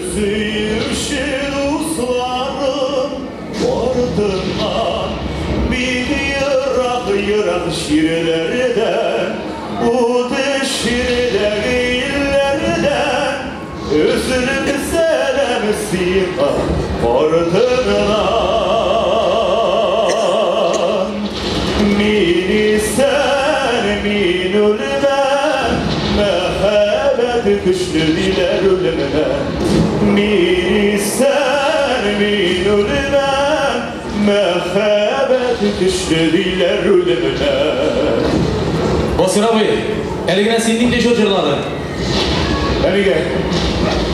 Üzüyüşür uslarım ordundan bir yırak şiirlerden bu şiirler illerden üzülüp selam siyah ordundan mini sen min ölmem mehabet güçlü diler ölümüne mini sen min ölmem mehabet güçlü diler ölümüne. Basir abi, eligine sendin de şu jırladı. Elige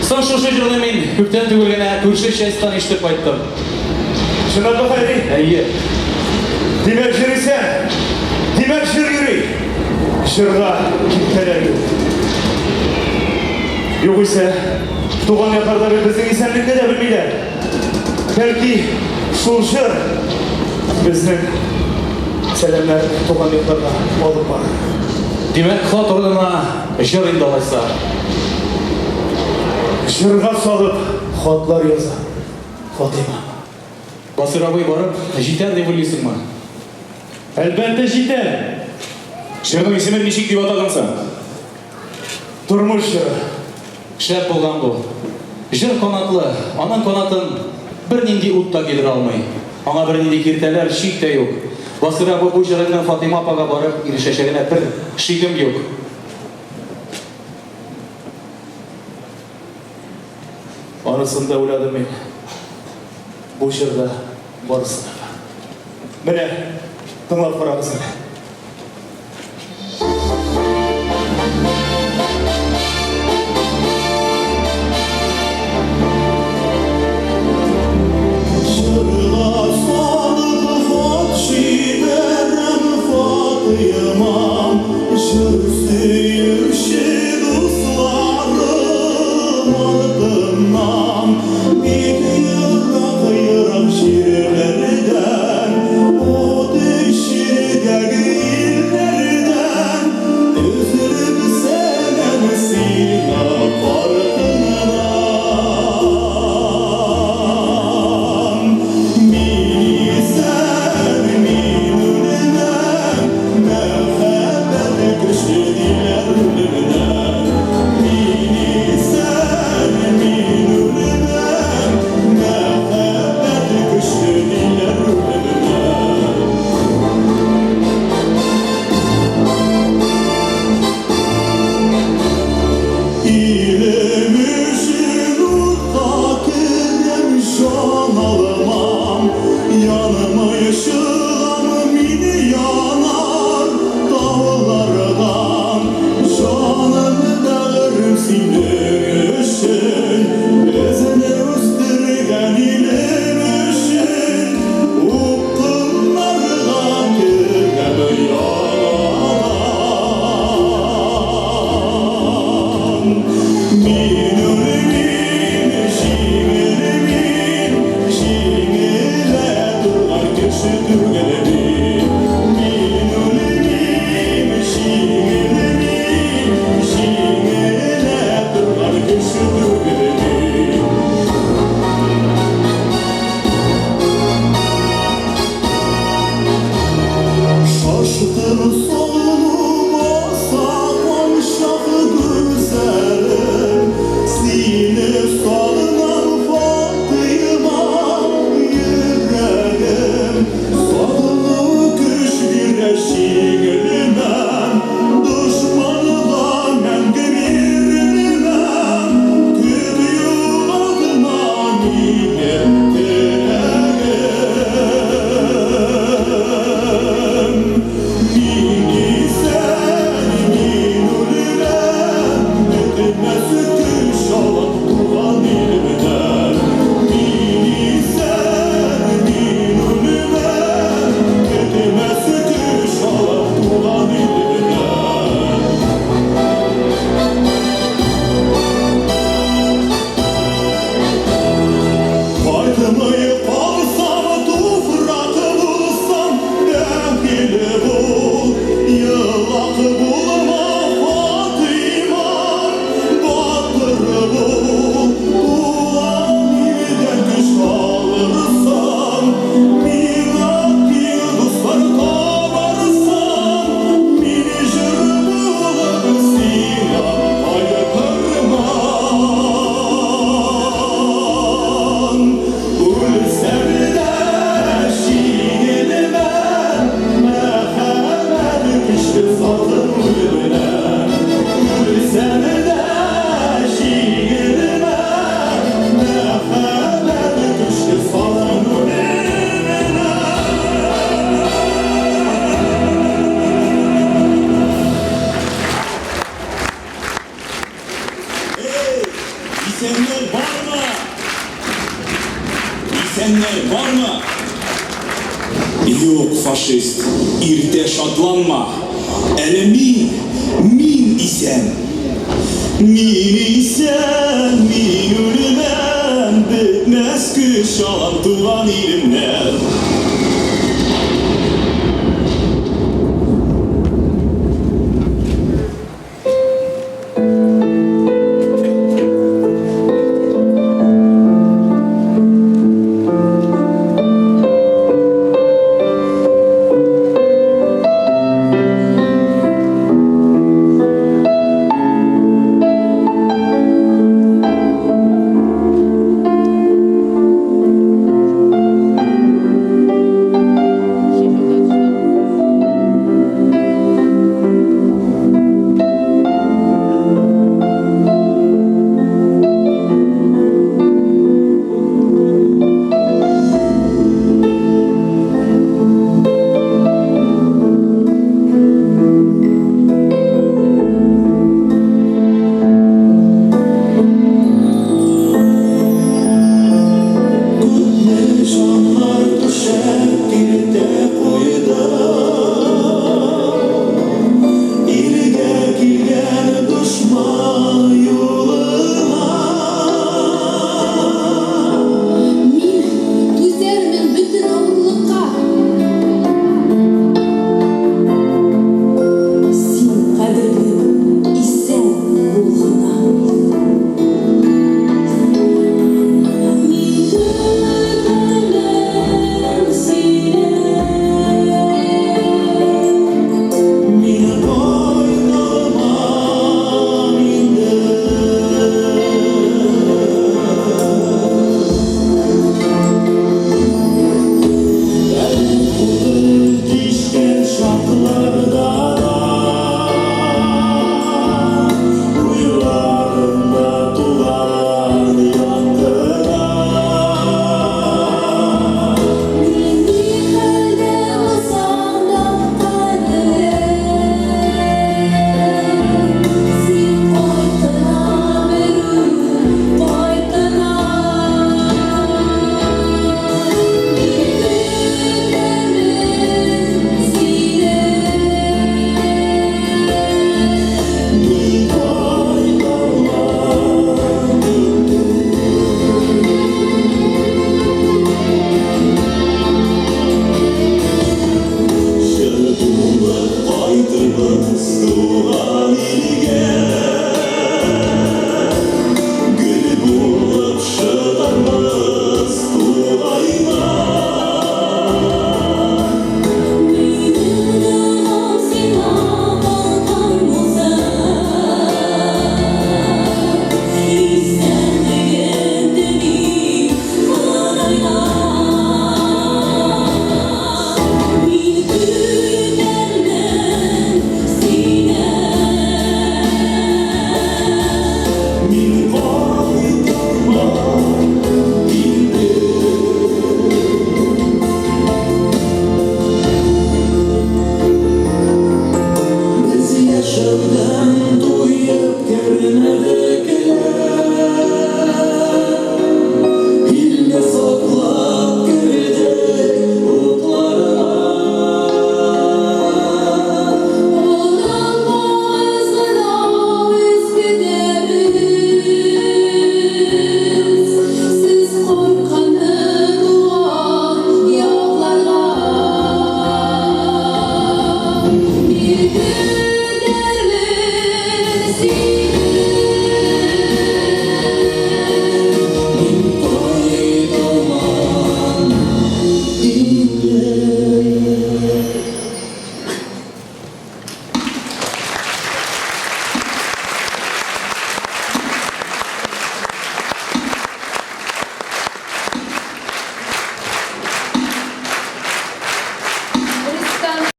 Son şu jırladı men köpten tügülgene көрші шайстан iştip ayttım. şuna bak hadi. Әйе. Demek jürisen, demek jür yürü. Jırga kimseler yok. Yok ise tuğan yaparları bizim insanlıkta da bilmeyler. Belki şul jır bizim selamlar tuğan yaparlar olup var. Demek xat orдына жыр индаlaysa. Jırga salıp xatlar yazar. Fatıma. Basir abi barып, жетер деп ойлайсың ма? Elbette cidden. Жырдың есімін нешік деп атағансың? Durmuş jırı. Шәп болған бұл. Жыр қонатлы, аның қонатын бір нендей ұт та келір алмай. Аңа бір нендей кертәлер шик те yok. Basir abi bu jырыңнан Фатима апаға барып, ирешәшәгенә бір шигім yok. Anısını da uladım ben. Bu jırda barısına. Mene, tınlap paramızın. Jırla salıp hot şiberem Fatımam, jır süyüşür uslarım ardından bir yırak şiirlerden o şiirdeki illerden üzülüp senem siyah ardından mini sen min ölmem mehabet güçlü diler ölümden mini sen min ölmem исәнләр бармы? Юк, фашист, иртә шатланма. Әле мин исән. Мин исән, мин үлемәм, бетмәс көч алам туган илемнән.